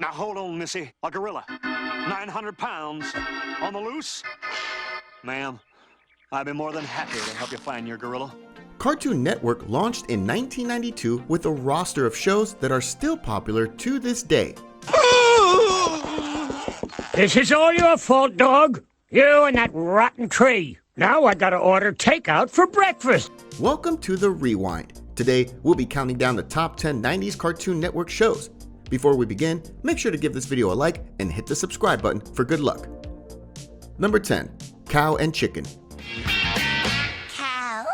Now hold on, Missy. A gorilla. 900 pounds. On the loose? Ma'am, I'd be more than happy to help you find your gorilla. Cartoon Network launched in 1992 with a roster of shows that are still popular to this day. This is all your fault, dog. You and that rotten tree. Now I gotta order takeout for breakfast. Welcome to The Rewind. Today, we'll be counting down the top 10 90s Cartoon Network shows. Before we begin, make sure to give this video a like and hit the subscribe button for good luck. Number 10. Cow and Chicken. Cow.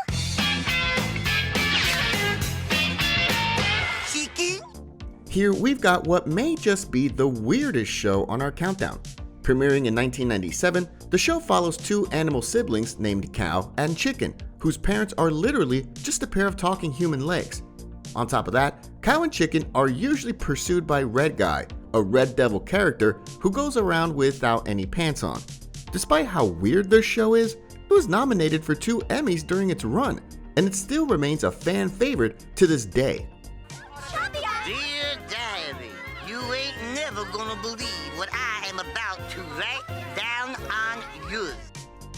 Chicken. Here we've got what may just be the weirdest show on our countdown. Premiering in 1997, the show follows two animal siblings named Cow and Chicken, whose parents are literally just a pair of talking human legs. On top of that, Cow and Chicken are usually pursued by Red Guy, a Red Devil character who goes around without any pants on. Despite how weird this show is, it was nominated for 2 Emmys during its run, and it still remains a fan favorite to this day. Dear Diary, you ain't never gonna believe what I am about to write down on yours.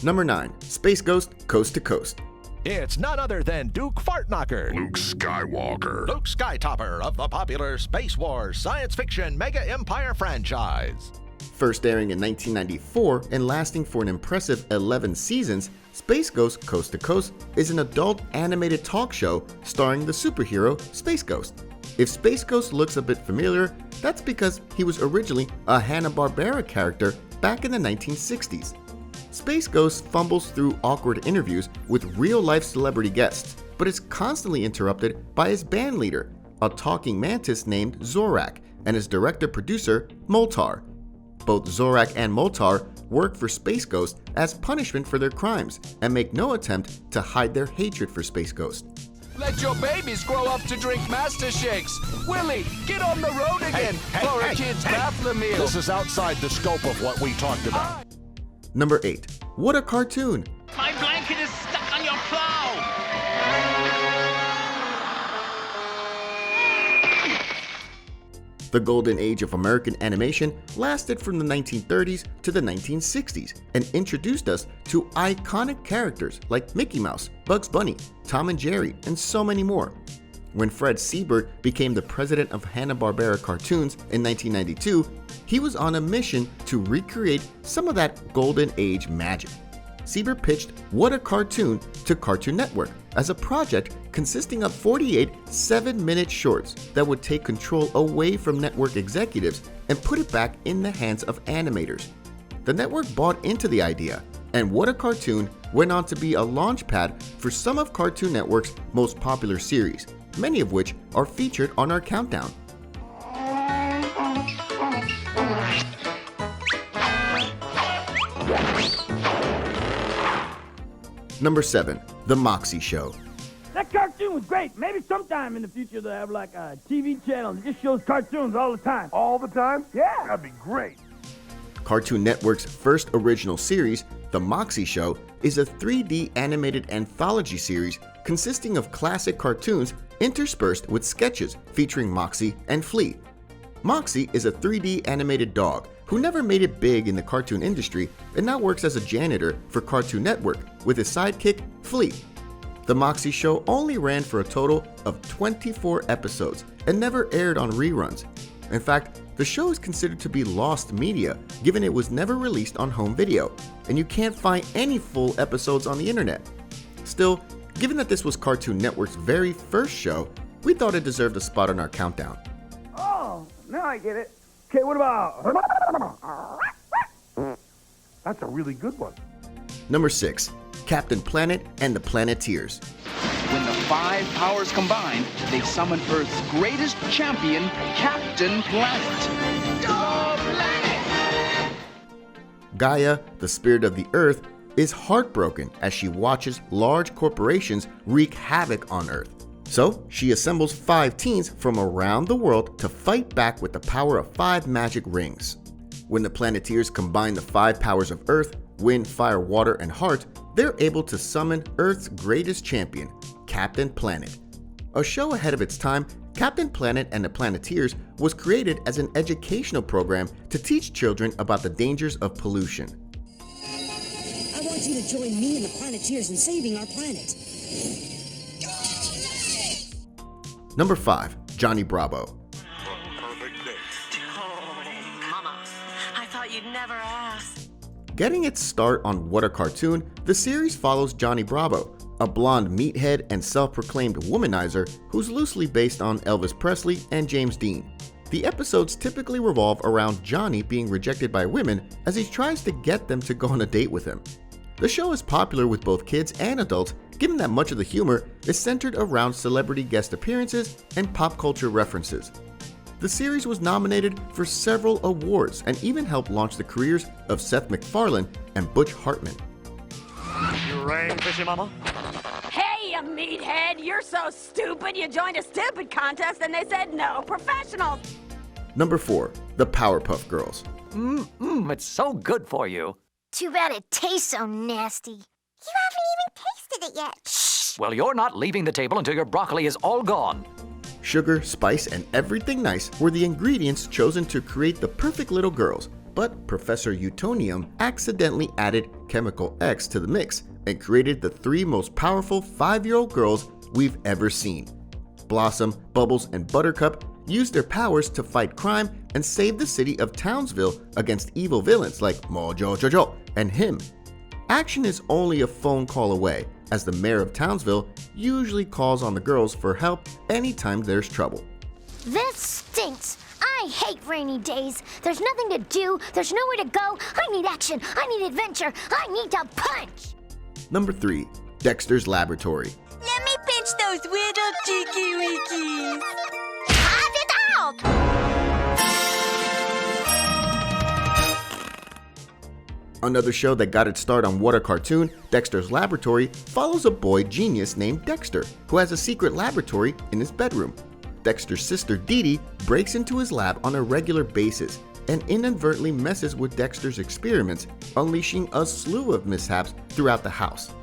Number 9. Space Ghost Coast to Coast. It's none other than Duke Fartknocker, Luke Skywalker. Luke Skytopper of the popular Space Wars science fiction mega empire franchise. First airing in 1994 and lasting for an impressive 11 seasons, Space Ghost Coast to Coast is an adult animated talk show starring the superhero Space Ghost. If Space Ghost looks a bit familiar, that's because he was originally a Hanna-Barbera character back in the 1960s. Space Ghost fumbles through awkward interviews with real-life celebrity guests, but is constantly interrupted by his band leader, a talking mantis named Zorak, and his director-producer, Moltar. Both Zorak and Moltar work for Space Ghost as punishment for their crimes and make no attempt to hide their hatred for Space Ghost. Let your babies grow up to drink Master Shakes. Willie, get on the road again for a kid's bathroom meal. This is outside the scope of what we talked about. Number 8. What a Cartoon! My blanket is stuck on your plow! The golden age of American animation lasted from the 1930s to the 1960s and introduced us to iconic characters like Mickey Mouse, Bugs Bunny, Tom and Jerry, and so many more. When Fred Seibert became the president of Hanna-Barbera Cartoons in 1992, he was on a mission to recreate some of that golden age magic. Seibert pitched What a Cartoon to Cartoon Network as a project consisting of 48 7-minute shorts that would take control away from network executives and put it back in the hands of animators. The network bought into the idea, and What a Cartoon went on to be a launchpad for some of Cartoon Network's most popular series, many of which are featured on our countdown. Number 7. The Moxie Show. That cartoon was great. Maybe sometime in the future they'll have like a TV channel that just shows cartoons all the time. All the time? Yeah. That'd be great. Cartoon Network's first original series, The Moxie Show, is a 3D animated anthology series consisting of classic cartoons interspersed with sketches featuring Moxie and Flea. Moxie is a 3D animated dog who never made it big in the cartoon industry and now works as a janitor for Cartoon Network with his sidekick, Flea. The Moxie Show only ran for a total of 24 episodes and never aired on reruns. In fact, the show is considered to be lost media given it was never released on home video, and you can't find any full episodes on the internet. Still, given that this was Cartoon Network's very first show, we thought it deserved a spot on our countdown. Oh, now I get it. Okay, what about... That's a really good one. Number 6. Captain Planet and the Planeteers. When the 5 powers combine, they summon Earth's greatest champion, Captain Planet. Go Planet! Gaia, the spirit of the Earth, is heartbroken as she watches large corporations wreak havoc on Earth. So she assembles 5 teens from around the world to fight back with the power of 5 magic rings. When the Planeteers combine the 5 powers of Earth, Wind, Fire, Water, and Heart, they're able to summon Earth's greatest champion, Captain Planet. A show ahead of its time Captain Planet and the Planeteers was created as an educational program to teach children about the dangers of pollution. I want you to join me and the Planeteers in saving our planet. Number 5. Johnny Bravo. Mama, I thought you'd never ask. Getting its start on What a Cartoon, the series follows Johnny Bravo, a blonde meathead and self-proclaimed womanizer who's loosely based on Elvis Presley and James Dean. The episodes typically revolve around Johnny being rejected by women as he tries to get them to go on a date with him. The show is popular with both kids and adults, given that much of the humor is centered around celebrity guest appearances and pop culture references. The series was nominated for several awards and even helped launch the careers of Seth MacFarlane and Butch Hartman. You rang, fishy mama? Hey, you meathead, you're so stupid you joined a stupid contest and they said no professionals. Number 4. The Powerpuff Girls. It's so good for you. Too bad it tastes so nasty. You haven't even tasted it yet. Shh. Well, you're not leaving the table until your broccoli is all gone. Sugar, spice, and everything nice were the ingredients chosen to create the perfect little girls, but Professor Utonium accidentally added Chemical X to the mix and created the 3 most powerful 5-year-old girls we've ever seen. Blossom, Bubbles, and Buttercup used their powers to fight crime and save the city of Townsville against evil villains like Mojo Jojo and him. Action is only a phone call away, as the mayor of Townsville usually calls on the girls for help anytime there's trouble. This stinks. I hate rainy days. There's nothing to do. There's nowhere to go. I need action. I need adventure. I need to punch. Number 3. Dexters Laboratory. Let me pinch those little cheeky weekies. Cut it out! Another show that got its start on What a Cartoon, Dexter's Laboratory, follows a boy genius named Dexter, who has a secret laboratory in his bedroom. Dexter's sister Dee Dee breaks into his lab on a regular basis and inadvertently messes with Dexter's experiments, unleashing a slew of mishaps throughout the house.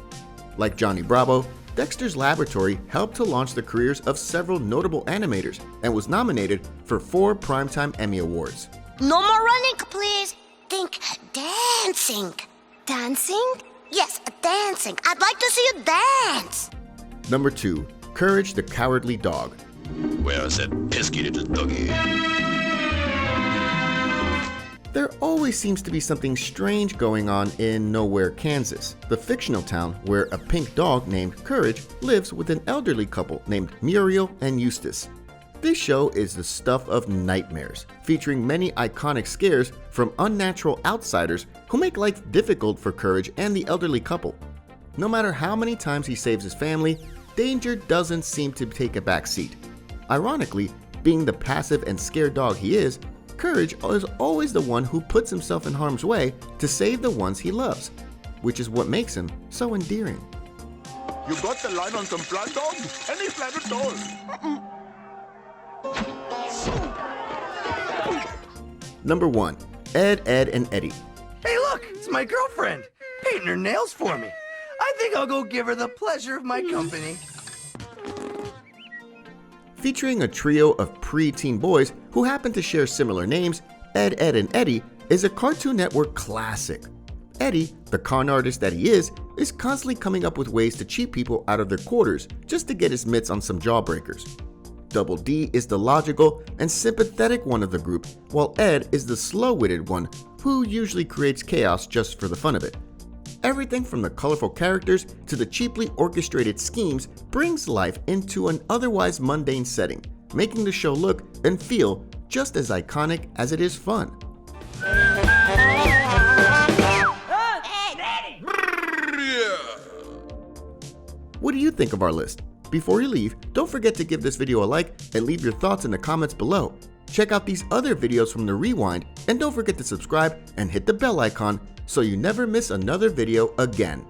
Like Johnny Bravo, Dexter's Laboratory helped to launch the careers of several notable animators and was nominated for 4 Primetime Emmy Awards. No more running, please. Think dancing. Dancing? Yes, dancing. I'd like to see you dance. Number 2. Courage the Cowardly Dog. Where's that pesky little doggy? There always seems to be something strange going on in Nowhere, Kansas, the fictional town where a pink dog named Courage lives with an elderly couple named Muriel and Eustace. This show is the stuff of nightmares, featuring many iconic scares from unnatural outsiders who make life difficult for Courage and the elderly couple. No matter how many times he saves his family, danger doesn't seem to take a back seat. Ironically, being the passive and scared dog he is, Courage is always the one who puts himself in harm's way to save the ones he loves, which is what makes him so endearing. You got the line on some fly dog? Any flat at all? Number 1. Ed, Edd, and Eddy. Hey look, it's my girlfriend, painting her nails for me. I think I'll go give her the pleasure of my company. Featuring a trio of pre-teen boys who happen to share similar names, Ed, Edd, and Eddy is a Cartoon Network classic. Eddy, the con artist that he is constantly coming up with ways to cheat people out of their quarters just to get his mitts on some jawbreakers. Double D is the logical and sympathetic one of the group, while Ed is the slow-witted one who usually creates chaos just for the fun of it. Everything from the colorful characters to the cheaply orchestrated schemes brings life into an otherwise mundane setting, making the show look and feel just as iconic as it is fun. What do you think of our list? Before you leave, don't forget to give this video a like and leave your thoughts in the comments below. Check out these other videos from the Rewind, and don't forget to subscribe and hit the bell icon so you never miss another video again.